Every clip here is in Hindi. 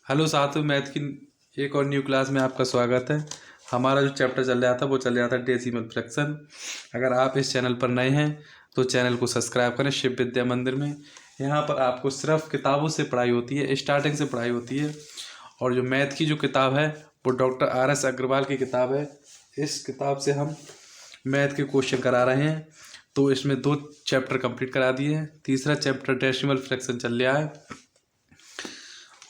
हेलो साथियों, मैथ की एक और न्यू क्लास में आपका स्वागत है। हमारा जो चैप्टर चल रहा था वो चल रहा था डेसिमल फ्रैक्शन। अगर आप इस चैनल पर नए हैं तो चैनल को सब्सक्राइब करें शिव विद्या मंदिर में। यहाँ पर आपको सिर्फ किताबों से पढ़ाई होती है, स्टार्टिंग से पढ़ाई होती है। और जो मैथ की जो किताब है वो डॉक्टर RS अग्रवाल की किताब है। इस किताब से हम मैथ के क्वेश्चन करा रहे हैं। तो इसमें 2 चैप्टर कंप्लीट करा दिए हैं। तीसरा चैप्टर डेसिमल फ्रैक्शन चल रहा है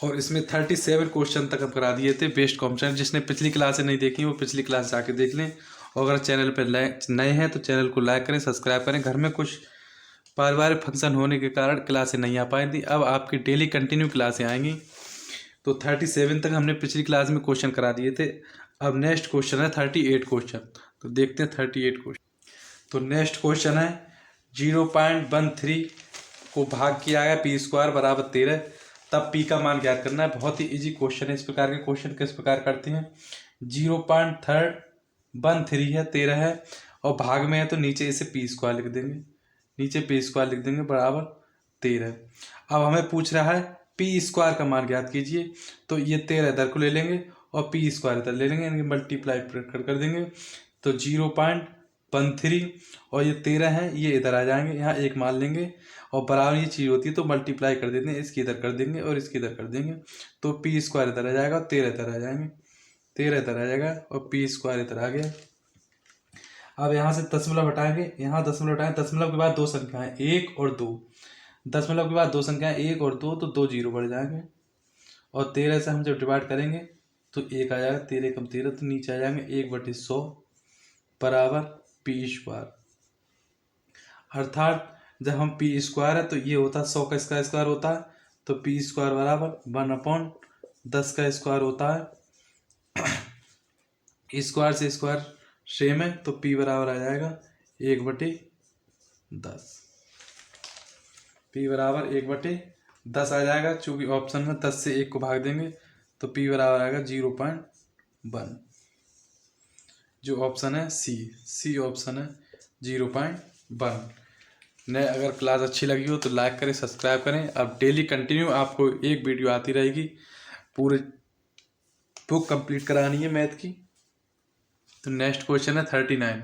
और इसमें 37 क्वेश्चन तक हम करा दिए थे बेस्ट क्वेश्चन। जिसने पिछली क्लासें नहीं देखी वो पिछली क्लास जाके देख लें। और अगर चैनल पर नए हैं तो चैनल को लाइक करें, सब्सक्राइब करें। घर में कुछ पारिवारिक फंक्शन होने के कारण क्लासें नहीं आ पाई थी, अब आपकी डेली कंटिन्यू क्लासें आएंगी। तो 37 तक हमने पिछली क्लास में क्वेश्चन करा दिए थे। अब नेक्स्ट क्वेश्चन है 38 क्वेश्चन। तो देखते हैं 38 क्वेश्चन। तो नेक्स्ट क्वेश्चन है 0.13 को भाग किया गया पी स्क्वायर बराबर 13, तब पी का मान ज्ञात करना है। बहुत ही इजी क्वेश्चन है। इस प्रकार के क्वेश्चन किस प्रकार करते हैं, 0.13 है, 13 है और भाग में है तो नीचे इसे पी स्क्वायर लिख देंगे, नीचे पी स्क्वायर लिख देंगे बराबर 13। अब हमें पूछ रहा है पी स्क्वायर का मान ज्ञात कीजिए। तो ये 13 इधर को ले लेंगे और पी स्क्वायर इधर ले लेंगे, इनके मल्टीप्लाई कर देंगे। तो 0.13 और ये 13 है, ये इधर आ जाएंगे, यहाँ एक मान लेंगे और बराबर ये चीज़ होती है तो मल्टीप्लाई कर देते हैं, इसकी इधर कर देंगे और इसकी इधर कर देंगे। तो पी स्क्वायर इधर आ जाएगा और 13 इधर आ जाएंगे, 13 इधर आ जाएगा और पी स्क्वायर इधर आ गया। अब यहाँ से दशमलव हटाएंगे, यहाँ दशमलव हटाएंगे, दशमलव के बाद 2 संख्याएं 1 और 2, दशमलव के बाद 2 संख्याएं 1 और 2 तो 2 जीरो बढ़ जाएंगे। और 13 से हम जब डिवाइड करेंगे तो 1 आ जाएगा, 13 कम 13 तो नीचे आ जाएंगे 1/100 बराबर पी स्क्वायर। अर्थात जब हम पी स्क्वायर है तो ये होता है 100 का स्क्वायर होता है, तो पी स्क्वायर बराबर 1/10 का स्क्वायर होता है। स्क्वायर से स्क्वायर सेम है तो पी बराबर आ जाएगा 1/10। पी बराबर 1/10 आ जाएगा। चूंकि ऑप्शन में 10 से 1 को भाग देंगे तो पी बराबर आएगा 0.1। जो ऑप्शन है सी ऑप्शन है 0.1। ने अगर क्लास अच्छी लगी हो तो लाइक करें, सब्सक्राइब करें। अब डेली कंटिन्यू आपको एक वीडियो आती रहेगी, पूरे बुक कंप्लीट करानी है मैथ की। तो नेक्स्ट क्वेश्चन है 39।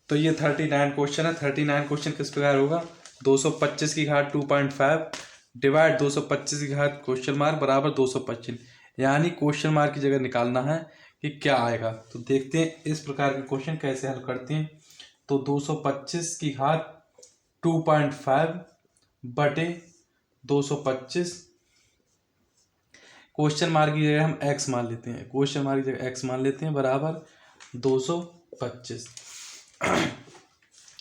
तो ये 39 क्वेश्चन है। 39 क्वेश्चन किस प्रकार होगा, 225 की घात 2.5 डिवाइड 225 की घात क्वेश्चन मार्क बराबर 225। यानी क्वेश्चन मार्क की जगह निकालना है कि क्या आएगा। तो देखते हैं इस प्रकार के क्वेश्चन कैसे हल करते हैं। तो 225 की घात 2.5 बटे 225, क्वेश्चन मार्क की जगह हम x मान लेते हैं, क्वेश्चन मार्क की जगह x मान लेते हैं बराबर 225।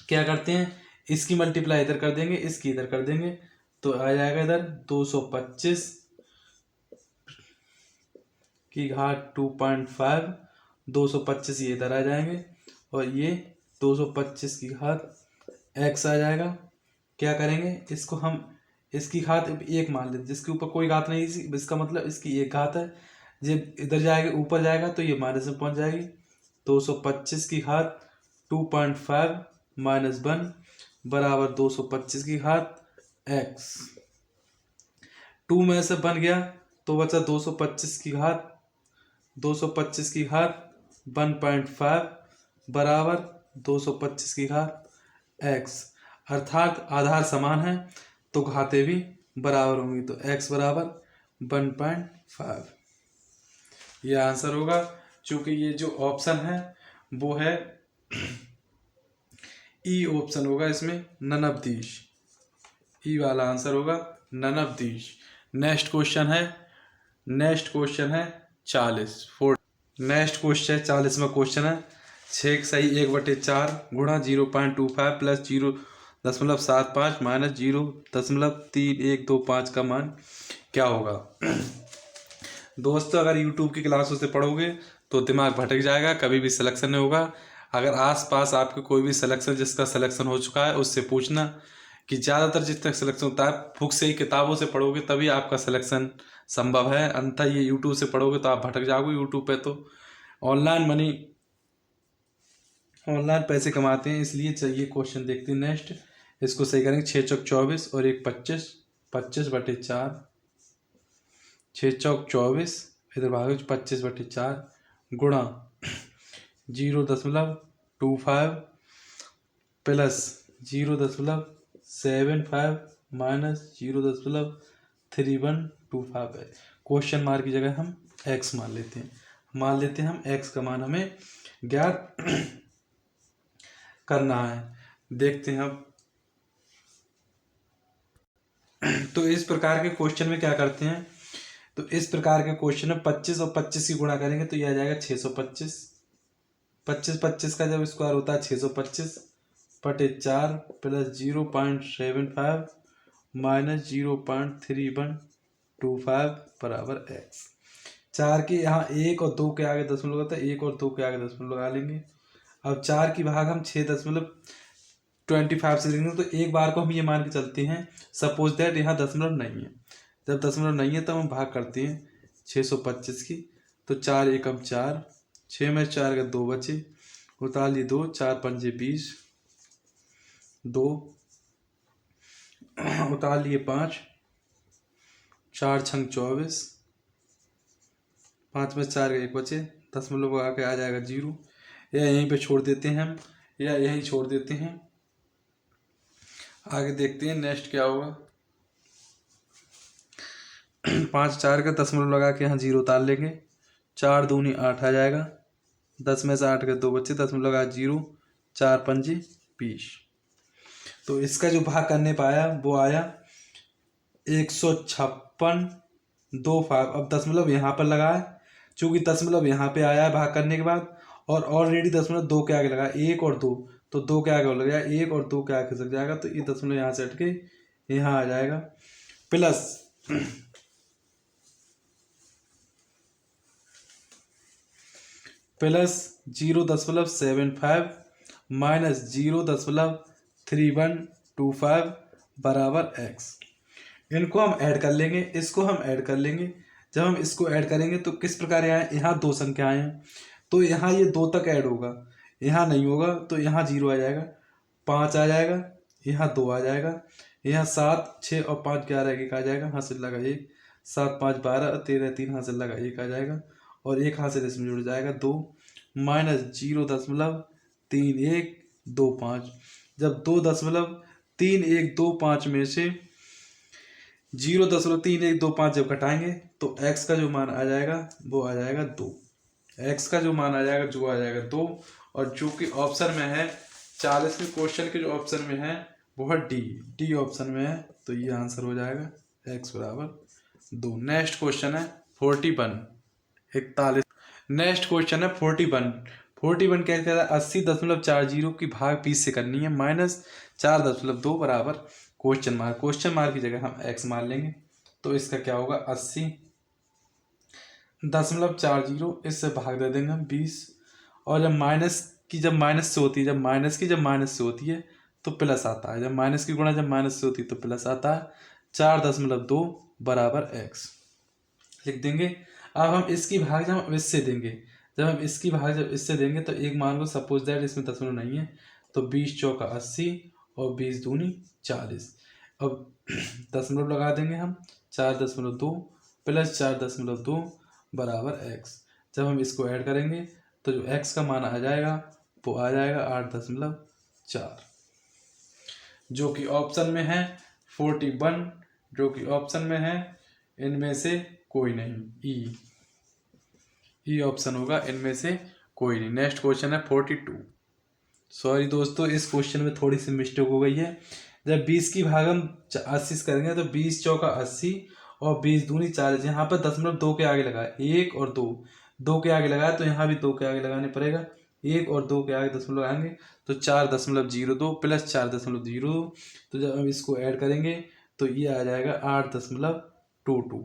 क्या करते हैं, इसकी मल्टीप्लाई इधर कर देंगे, इसकी इधर कर देंगे तो आ जाएगा इधर 225 की घात 2.5, 225 ये इधर आ जाएंगे और ये 225 की घात x आ जाएगा। क्या करेंगे, इसको हम इसकी घात 1 मान लेते, जिसके ऊपर कोई घात नहीं, इसका मतलब इसकी 1 घात है। जब इधर जाएगा ऊपर जाएगा तो ये माइनस में पहुंच जाएगी। 225 की घात 2.5 माइनस 1 बराबर 225 की घात x। 2 में से बन गया तो बचा 225 की घात 1.5 बराबर 225 की घात x। अर्थात आधार समान है तो घातें भी बराबर होंगी, तो x बराबर 1.5 ये आंसर होगा। चूंकि ये जो ऑप्शन है वो है ई ऑप्शन होगा, इसमें नन ऑफ दीज, ई वाला आंसर होगा none of these. Next question है 40। नेक्स्ट क्वेश्चन 40वां क्वेश्चन है 6 सही 1/4 गुणा 0.25 प्लस 0.75 माइनस 0.3125 का मान क्या होगा। दोस्तों अगर यूट्यूब की क्लासों से पढ़ोगे तो दिमाग भटक जाएगा, कभी भी सिलेक्शन नहीं होगा। अगर आसपास आपके कोई भी सिलेक्शन जिसका सिलेक्शन हो चुका है उससे पूछना कि ज़्यादातर जिस तक सिलेक्शन होता है बुक से ही किताबों से पढ़ोगे तभी आपका सिलेक्शन संभव है, अन्यथा ये यूट्यूब से पढ़ोगे तो आप भटक जाओगे। यूट्यूब पे तो ऑनलाइन पैसे कमाते हैं, इसलिए चाहिए। क्वेश्चन देखते हैं नेक्स्ट, इसको सही करेंगे। 6 चौक 24 और 1 25, 25/4 6 चौक 24, इधर भागो 25/4 गुणा 0.25 प्लस 0.75 माइनस 0.3125 है। क्वेश्चन मार्क की जगह हम x मान लेते हैं। हम x का मान हमें ज्ञात करना है। देखते हैं अब। तो इस प्रकार के क्वेश्चन में क्या करते हैं, तो इस प्रकार के क्वेश्चन में 25 और 25 की गुणा करेंगे तो यह आ जाएगा 625। 25 का जब स्क्वायर होता है 625/4 प्लस 0.75 माइनस 0.3125 बराबर x। 4 के यहाँ 1 और 2 के आगे दशमलव होता है, 1 और 2 के आगे दशमलव लगा लेंगे। अब 4 की भाग हम 6.25 से देंगे तो एक बार को हम ये मान के चलते हैं, सपोज दैट यहाँ दशमलव नहीं है। जब दशमलव नहीं है तब हम भाग करते हैं 625 की, तो 4 एकम 4, 6 में 4 के 2 बचे, उतार लिए 2, 4 पंजे 20, 2 उतार लिए 5, 4 छंग 24, 5 में 4 के 1 बचे, दशमलव आके आ जाएगा 0, या यहीं पे छोड़ देते हैं हम, या यहीं छोड़ देते हैं। आगे देखते हैं नेक्स्ट क्या होगा। 5 4 का दशमलव लगा के यहाँ 0 उतार लेंगे, 4 दूनी 8 आ जाएगा, 10 में से 8 के 2 बच्चे, दशमलव लगा 0, 4 पंजे 20। तो इसका जो भाग करने पाया वो आया 156.25। अब दशमलव यहाँ पर लगा है, चूंकि दशमलव यहाँ पे आया है भाग करने के बाद, और ऑलरेडी दशमलव 2 के आगे लगा, 1 और 2, तो 2 के आगे लग जाएगा, 1 और 2 के आगे खिसक जाएगा, तो ये दशमलव यहाँ से हट के यहाँ आ जाएगा, प्लस 0.75 माइनस 0.3125 बराबर x। इनको हम ऐड कर लेंगे, इसको हम ऐड कर लेंगे। जब हम इसको ऐड करेंगे तो किस प्रकार यहाँ 2 संख्याएं हैं, तो यहाँ ये 2 तक ऐड होगा, यहाँ नहीं होगा, तो यहाँ 0 आ जाएगा, 5 आ जाएगा, यहाँ 2 आ जाएगा, यहाँ 7 6 और 5 11 1 आ जाएगा, हासिल लगा 1, 7 5 12 13 3 हासिल लगा 1 आ जाएगा, और 1 हासिल इसमें जुड़ जाएगा 2, माइनस 0.3125। जब 2.3125 में से 0.3125 जब घटाएंगे तो x का जो मान आ जाएगा वो आ जाएगा 2। x का जो मान आ जाएगा जो आ जाएगा 2, और जो कि ऑप्शन में है 40वें क्वेश्चन के जो ऑप्शन में है वो है डी ऑप्शन में है, तो ये आंसर हो जाएगा x बराबर 2। नेक्स्ट क्वेश्चन है 41। नेक्स्ट क्वेश्चन है 41 क्या कहता है, 80.40 की भाग 20 से करनी है, माइनस 4.2 बराबर क्वेश्चन मार्क की जगह हम x मान लेंगे, तो इसका क्या होगा 80.40, इससे भाग दे देंगे हम 20, और जब माइनस से होती है तो प्लस आता है, जब माइनस की गुणा जब माइनस से होती है तो प्लस आता है, 4.2 बराबर x लिख देंगे। अब हम इसकी भाग जब हम इससे देंगे तो एक मान लो सपोज दैट इसमें दशमलव नहीं है, तो 20 चौका 80 और 20 दूनी 40। अब दशमलव लगा देंगे हम, 4.2 प्लस 4.2 बराबर x। जब हम इसको ऐड करेंगे तो जो x का मान आ जाएगा वो आ जाएगा 8.4, जो कि ऑप्शन में है 41, जो कि ऑप्शन में है इनमें से कोई नहीं, ई ऑप्शन होगा इनमें से कोई नहीं। नेक्स्ट क्वेश्चन है 42। सॉरी दोस्तों, इस क्वेश्चन में थोड़ी सी मिस्टेक हो गई है। जब 20 की भाग हम 80 से करेंगे तो 20 चौका 80 और 20 दूनी 40, यहाँ पर दशमलव 2 के आगे लगाए, 1 और 2 के आगे लगाया, तो यहाँ भी 2 के आगे लगाने पड़ेगा, 1 और 2 के आगे दशमलव लगाएंगे तो 4.02 प्लस 4.02, तो जब हम इसको ऐड करेंगे तो ये आ जाएगा 8.22,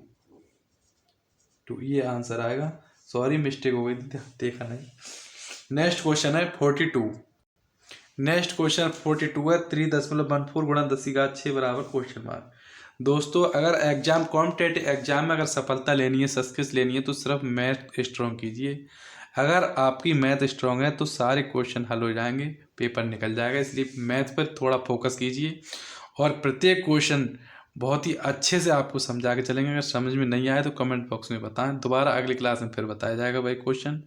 ये आंसर आएगा। सॉरी मिस्टेक हो गई थी, देखा नहीं। नेक्स्ट क्वेश्चन है 42। नेक्स्ट क्वेश्चन 42 है 3.14 गुणा 10⁻6 बराबर क्वेश्चन मार्क। दोस्तों अगर एग्जाम कॉम्पिटेटिव एग्जाम में अगर सफलता लेनी है, सक्सेस लेनी है, तो सिर्फ मैथ स्ट्रॉन्ग कीजिए। अगर आपकी मैथ स्ट्रॉन्ग है तो सारे क्वेश्चन हल हो जाएंगे, पेपर निकल जाएगा, इसलिए मैथ पर थोड़ा फोकस कीजिए और प्रत्येक क्वेश्चन बहुत ही अच्छे से आपको समझा के चलेंगे। अगर समझ में नहीं आए तो कमेंट बॉक्स में बताएं, दोबारा अगली क्लास में फिर बताया जाएगा भाई क्वेश्चन।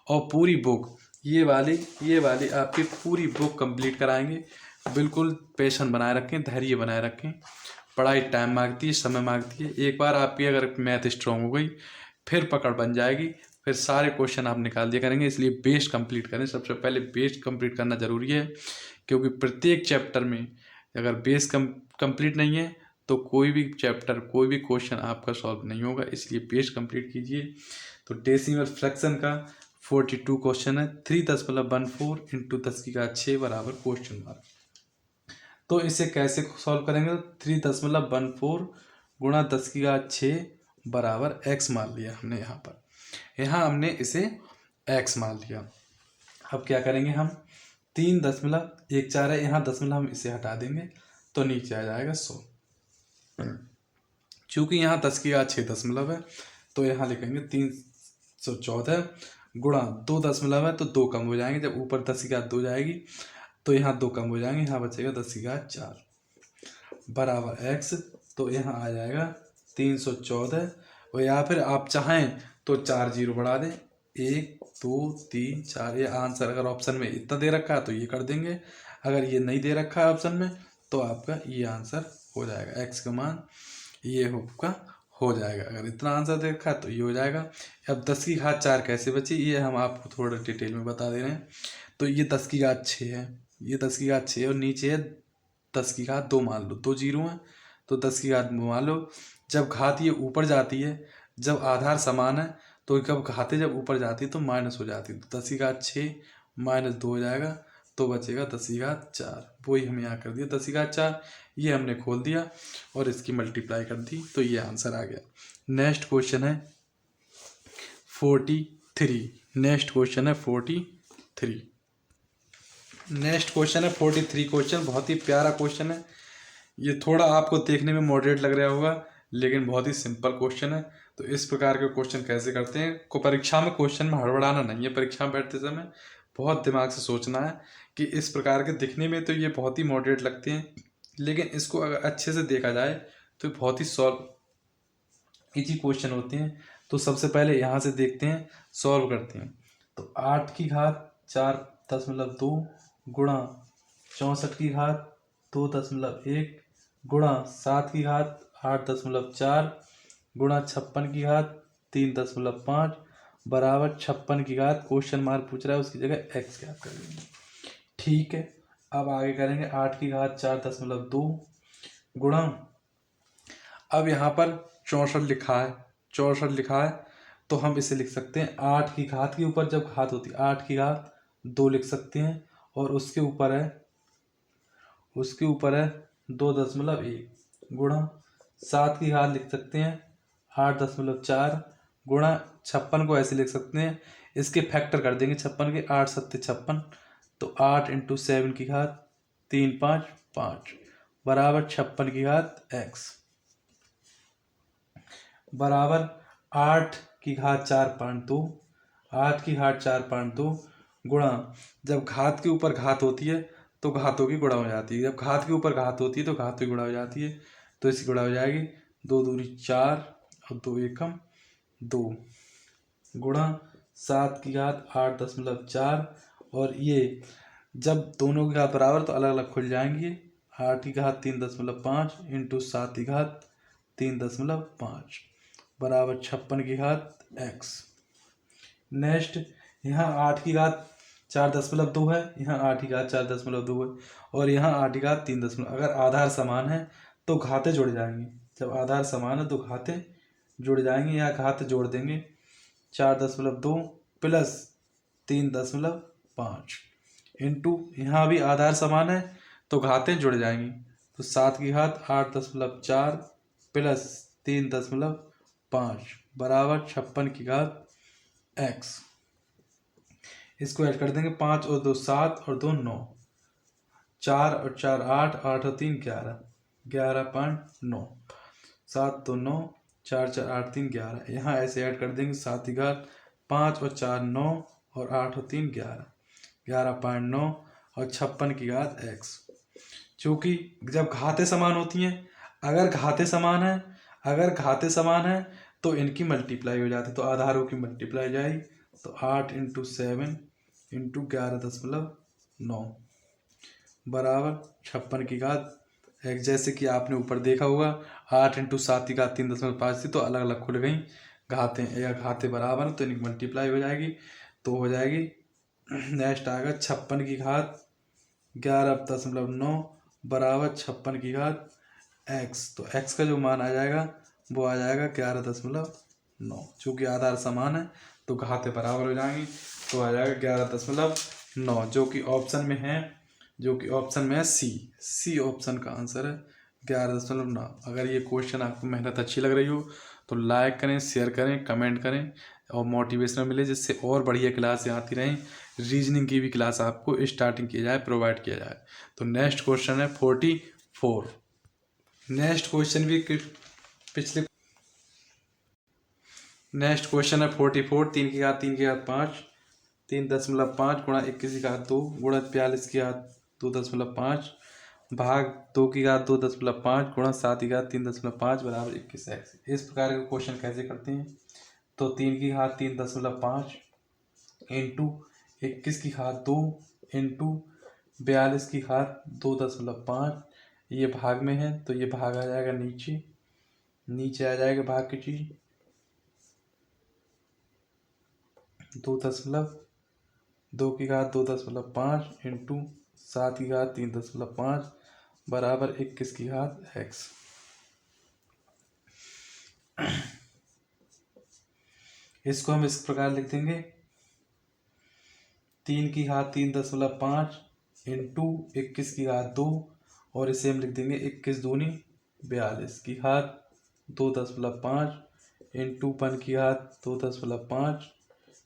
और पूरी बुक ये वाली आपकी पूरी बुक कंप्लीट कराएंगे। बिल्कुल पेशेंस बनाए रखें, धैर्य बनाए रखें। पढ़ाई टाइम मांगती है, समय मांगती है। एक बार आपकी अगर मैथ स्ट्रांग हो गई फिर पकड़ बन जाएगी, फिर सारे क्वेश्चन आप निकाल दिया करेंगे। इसलिए बेस कंप्लीट करें, सबसे पहले बेस कंप्लीट करना ज़रूरी है, क्योंकि प्रत्येक चैप्टर में अगर बेस कंप्लीट नहीं है तो कोई भी चैप्टर, कोई भी क्वेश्चन आपका सॉल्व नहीं होगा। इसलिए बेस कंप्लीट कीजिए। तो डेसिमल फ्रैक्शन का 42 क्वेश्चन है। 3.14 इंटू 10⁻6 बराबर क्वेश्चन मार्क। तो इसे कैसे सॉल्व करेंगे? तो 3.14 गुणा 10⁻6 बराबर x मान लिया हमने। यहाँ हमने इसे x मान लिया। अब क्या करेंगे हम? 3.14 है, यहाँ दशमलव हम इसे हटा देंगे तो नीचे आ जाएगा 100। चूँकि यहाँ 10⁻6 दशमलव है तो यहाँ लिखेंगे 314 गुणा 2 दशमलव है तो 2 कम हो जाएंगे। जब ऊपर 10⁻2 जाएगी तो यहाँ 2 कम हो जाएंगे, यहाँ बचेगा 10⁻4 बराबर x। तो यहाँ आ जाएगा 314। और या फिर आप चाहें तो 4 जीरो बढ़ा दें, 1 2 3 4। ये आंसर अगर ऑप्शन में इतना दे रखा है तो ये कर देंगे, अगर ये नहीं दे रखा है ऑप्शन में तो आपका ये आंसर हो जाएगा। x का मान ये आपका हो जाएगा। अगर इतना आंसर दे रखा है तो ये हो जाएगा। अब 10⁻4 कैसे बची ये हम आपको थोड़ा डिटेल में बता दे रहे हैं। तो ये 10⁻6 है, ये 10⁻6 है और नीचे है 10⁻2 मान लो, 2 जीरो हैं तो 10⁻2 मान लो। जब घात ये ऊपर जाती है, जब आधार समान है तो कब घातें जब ऊपर जाती है तो माइनस हो जाती है। तो 10⁻6 -2 हो जाएगा तो बचेगा 10⁻4। वही हमने यहाँ कर दिया 10⁻4, ये हमने खोल दिया और इसकी मल्टीप्लाई कर दी तो ये आंसर आ गया। नेक्स्ट क्वेश्चन है 43। नेक्स्ट क्वेश्चन है 43। नेक्स्ट क्वेश्चन है 43 क्वेश्चन। बहुत ही प्यारा क्वेश्चन है। ये थोड़ा आपको देखने में मॉडरेट लग रहा होगा लेकिन बहुत ही सिंपल क्वेश्चन है। तो इस प्रकार के क्वेश्चन कैसे करते हैं को परीक्षा में, क्वेश्चन में हड़बड़ाना नहीं है। परीक्षा में बैठते समय बहुत दिमाग से सोचना है कि इस प्रकार के दिखने में तो ये बहुत ही मॉडरेट लगते हैं, लेकिन इसको अगर अच्छे से देखा जाए तो बहुत ही सॉल्व इजी क्वेश्चन होते हैं। तो सबसे पहले यहाँ से देखते हैं, सॉल्व करते हैं। तो 8⁻4.2 गुणा 64⁻2.1 गुणा 7⁻8.4 गुणा 56⁻3.5 बराबर 56 क्वेश्चन मार्क पूछ रहा है, उसकी जगह x क्या कर लेंगे। ठीक है, अब आगे करेंगे 8⁻4.2 गुणा, अब यहाँ पर 64 लिखा है, 64 लिखा है तो हम इसे लिख सकते हैं 8 की घात के ऊपर जब घात होती है 8 की घात 2 लिख सकते हैं और उसके ऊपर है 2.1 गुणा 7 की घात लिख सकते हैं 8.4 गुणा 56 को ऐसे लिख सकते हैं, इसके फैक्टर कर देंगे 56 के, 8 7 56 तो 8 × 7 की घात 3 5 5 बराबर 56 की घात x बराबर 8 की घात 4.2, 8 की घात 4.2 गुणा, जब घात के ऊपर घात होती है तो घातों की गुणा हो जाती है, जब घात के ऊपर घात होती है तो घातों की गुणा हो जाती है। तो इसकी गुणा हो जाएगी 2 दूनी 4 और 2 एकम 2 गुणा 7 की घात 8.4 और ये जब दोनों की घात बराबर तो अलग अलग खुल जाएंगी। 8 की घात 3.5 इंटू 7 की घात 3.5 बराबर 56 की घात x। नेक्स्ट यहाँ 8 की घात 4.2 है, यहाँ 8 की घात 4.2 है और यहाँ 8 की घात 3. अगर आधार समान है तो घातें जुड़ जाएंगी, जब आधार समान है तो घातें जुड़ जाएंगी। यहाँ घात जोड़ देंगे 4.2 प्लस 3.5 इंटू, यहाँ भी आधार समान है तो घातें जुड़ जाएंगी। तो 7 की घात 8.4 प्लस 3.5 बराबर 56 की घात x। इसको ऐड कर देंगे 5 और 2 7 और 2 9, 4 और 4 8, 8 और 3 11, 11.9, 7 2 9, 4 4 8 3 11। यहाँ ऐसे ऐड कर देंगे 7 की घात 5 और 4 9 और 8 और 3 11, 11.9 और 56 की घात x। चूँकि जब घातें समान होती हैं, अगर घाते समान है तो इनकी मल्टीप्लाई हो जाती है, तो आधारों की मल्टीप्लाई जाएगी। तो 8 × 7 × 11.9 बराबर 56 की घात x। जैसे कि आपने ऊपर देखा होगा 8 × 7 की घात 3.5 थी, तो अलग अलग खुल गई घातें या घातें बराबर, तो इनकी मल्टीप्लाई हो जाएगी। तो हो जाएगी नेक्स्ट आएगा 56 की घात 11.9 बराबर 56 की घात x। तो x का जो मान आ जाएगा वो आ जाएगा 11.9। चूँकि आधार समान है तो घातें बराबर हो जाएंगी, तो आ जाएगा 11.9 जो कि ऑप्शन में है सी ऑप्शन का आंसर है 11.9। अगर ये क्वेश्चन आपको मेहनत अच्छी लग रही हो तो लाइक करें, शेयर करें, कमेंट करें और मोटिवेशनल मिले, जिससे और बढ़िया क्लासें आती रहें। रीजनिंग की भी क्लास आपको स्टार्टिंग की जाए, प्रोवाइड किया जाए। तो नेक्स्ट क्वेश्चन है 44। नेक्स्ट क्वेश्चन भी पिछले नेक्स्ट क्वेश्चन है 44। 3 की घात 5 3.5 गुणा 21 की घात 2 गुणा 42 की घात 2.5 भाग 2 की घात 2.5 गुणा 7 की घात 3.5 बराबर 21x। इस प्रकार के क्वेश्चन कैसे करते हैं? तो 3 की घात 3.5 इंटू 21 की घात 2 इंटू 42 की घात 2.5, ये भाग में है तो ये भाग आ जाएगा नीचे आ जाएगा भाग की चीज 2 की घात 2.5 इंटू 7 की घात 3.5 बराबर 21 की घात x। इसको हम इस प्रकार लिख देंगे 3 की घात 3.5 इंटू 21 की घात 2 और इसे हम लिख देंगे 21 दूनी 42 की घात 2.5 इंटू 1 की घात 2.5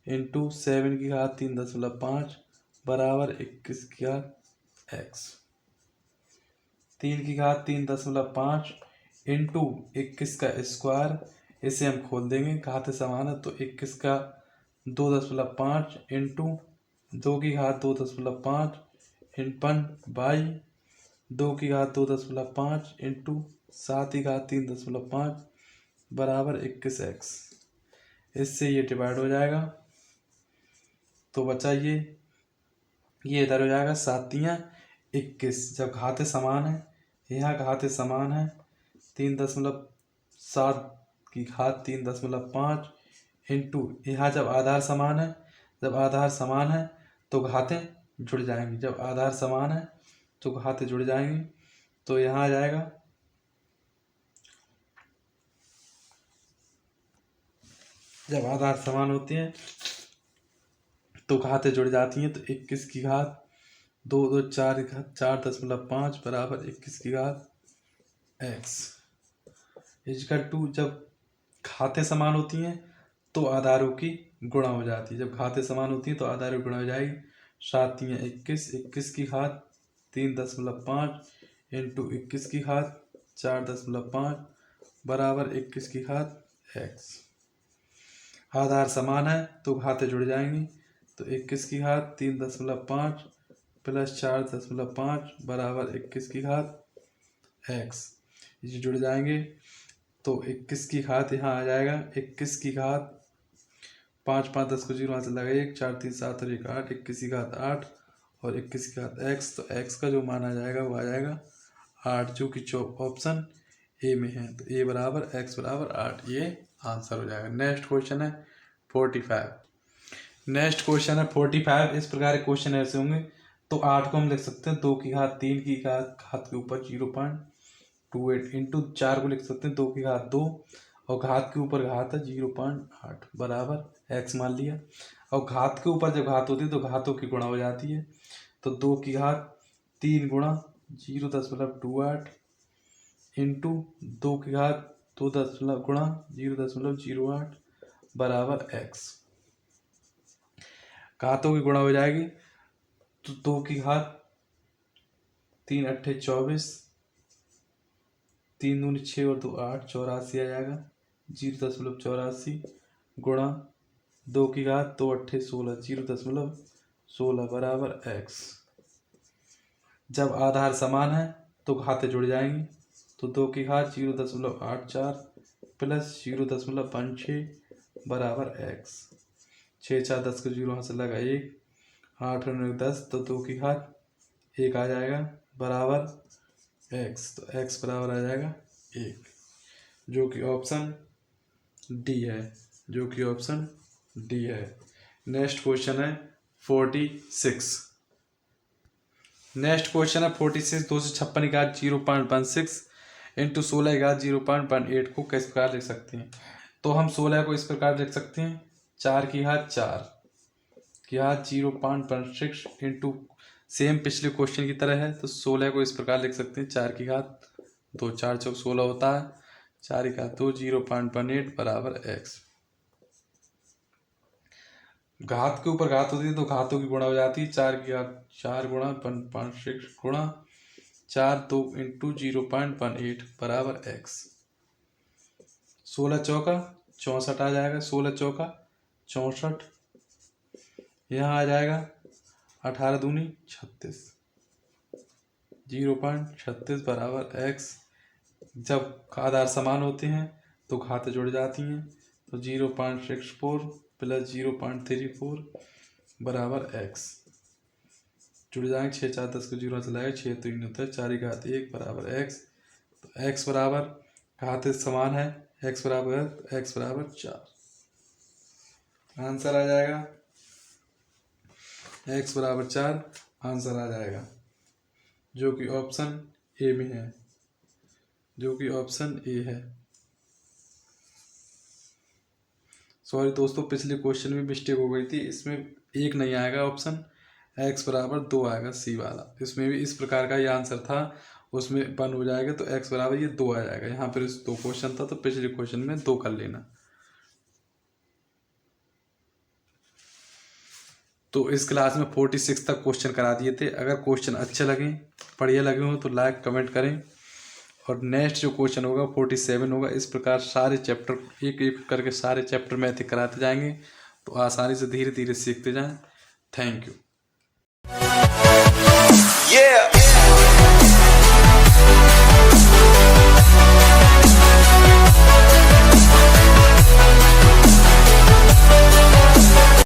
इंटू 7 की घात 3.5 बराबर 21 की घात x। 3 की घात 3.5 इंटू 21 का स्क्वायर, इसे हम खोल देंगे, घातें समान है तो 21 का 2.5 इंटू 2 की घात 2.5 इंपन बाई 2 की घात 2.5 इंटू 7 की घात 3.5 बराबर 21x। इससे ये डिवाइड हो जाएगा तो बचा ये इधर हो जाएगा 7 × 21। जब घातें समान है, यहाँ घातें समान है 3.7 की घात 3.5 इंटू यहाँ जब आधार समान है तो घातें जुड़ जाएंगी। जब आधार समान है तो घातें जुड़ जाएंगी, तो यहाँ आ जाएगा जब आधार समान होती हैं तो घातें जुड़ जाती हैं। तो 21 की घात 4.5 बराबर 21 की घात x इजकल टू। जब घातें समान होती हैं तो आधारों की गुणा हो जाती है। जब घातें समान होती हैं तो आधारों की गुणा हो जाएगी। 7 × 21 की घात 3.5 इंटू 21 की घात 4.5 बराबर 21 की घात x। आधार समान है तो घातें जुड़ जाएंगी, तो 21 की घात 3.5 प्लस 4.5 बराबर 21 की घात x। ये जुड़ जाएंगे तो 21 की घात यहाँ आ जाएगा 21 की घात 5 5 10 को 0 वहाँ से लगा 1 4 3 7 और 1 8 21 की घात 8 और 21 की घात x। तो x का जो मान आ जाएगा वो आ जाएगा 8, जो कि ऑप्शन ए में है। तो a बराबर x बराबर 8, ये आंसर हो जाएगा। नेक्स्ट क्वेश्चन है 45। नेक्स्ट क्वेश्चन है 45। इस प्रकार के क्वेश्चन ऐसे होंगे तो 8 को हम लिख सकते हैं 2 की घात 3 की घात के ऊपर 0.28 इंटू 4 को लिख सकते हैं 2 की घात 2 और घात के ऊपर घात है 0.8 बराबर x मान लिया। और घात के ऊपर जब घात होती है तो घातों की गुणा हो जाती है, तो 2 की घात 3 गुणा 0.28 इंटू 2 की घात 2 गुणा 0.08 बराबर x। घातों की गुणा हो जाएगी तो 2 की घात 3 8 24 3 दूनी 6 और 2 8 84 आ जाएगा 0.84 गुणा 2 की घात 2 8 16 0.16 बराबर x। जब आधार समान है तो घातें जुड़ जाएंगी, तो 2 की घात 0.84 प्लस 0.16 बराबर x। 6 4 10 को 0 यहाँ से लगा 1, 8 और 9 10, तो 2 की घात 1 आ जाएगा बराबर x। तो x बराबर आ जाएगा 1, जो कि ऑप्शन डी है, जो कि ऑप्शन डी है। नेक्स्ट क्वेश्चन है 46। नेक्स्ट क्वेश्चन है 46। 256 की घात 0.16 इंटू 16 की घात 0.8 को किस प्रकार लिख सकते हैं? तो हम 16 को इस प्रकार लिख सकते हैं 4 की घात 4 की घात 0.16 इंटू, सेम पिछले क्वेश्चन की तरह है, तो 16 को इस प्रकार लिख सकते हैं 4 की घात 2, 4 चौक 16 होता है, 4 की घात 2 0.18 बराबर x। घात के ऊपर घात होती है तो घातों की गुणा हो जाती है, 4 की घात 4 गुणा 1.6 गुणा 4 2 इंटू 0.18 बराबर x। 16 चौका 64 आ जाएगा, 16 चौका 64, यहाँ आ जाएगा 18 दूनी 36, 0.36 बराबर x। जब आधार समान होते हैं तो घात जुड़ जाती हैं, तो 0.64 प्लस 0.34 बराबर x जुड़ जाएंगे। 6 4 10 को 0 से लाएगा, 6 3 होता है, 4 की घात 1 बराबर x। तो x बराबर घात समान है, x बराबर 4, आंसर आ जाएगा x बराबर 4, आंसर आ जाएगा, जो कि ऑप्शन ए में है, जो कि ऑप्शन ए है। सॉरी दोस्तों, पिछले क्वेश्चन में मिस्टेक हो गई थी, इसमें 1 नहीं आएगा ऑप्शन, x बराबर 2 आएगा सी वाला। इसमें भी इस प्रकार का ये आंसर था, उसमें 1 हो जाएगा तो x बराबर ये 2 आ जाएगा। यहाँ पर 2 क्वेश्चन था तो पिछले क्वेश्चन में 2 कर लेना। तो इस क्लास में 46 तक क्वेश्चन करा दिए थे। अगर क्वेश्चन अच्छे लगे, बढ़िया लगे हो तो लाइक कमेंट करें, और नेक्स्ट जो क्वेश्चन होगा 47 होगा। इस प्रकार सारे चैप्टर एक एक करके सारे चैप्टर मैथ कराते जाएंगे, तो आसानी से धीरे धीरे सीखते जाएं। Thank you.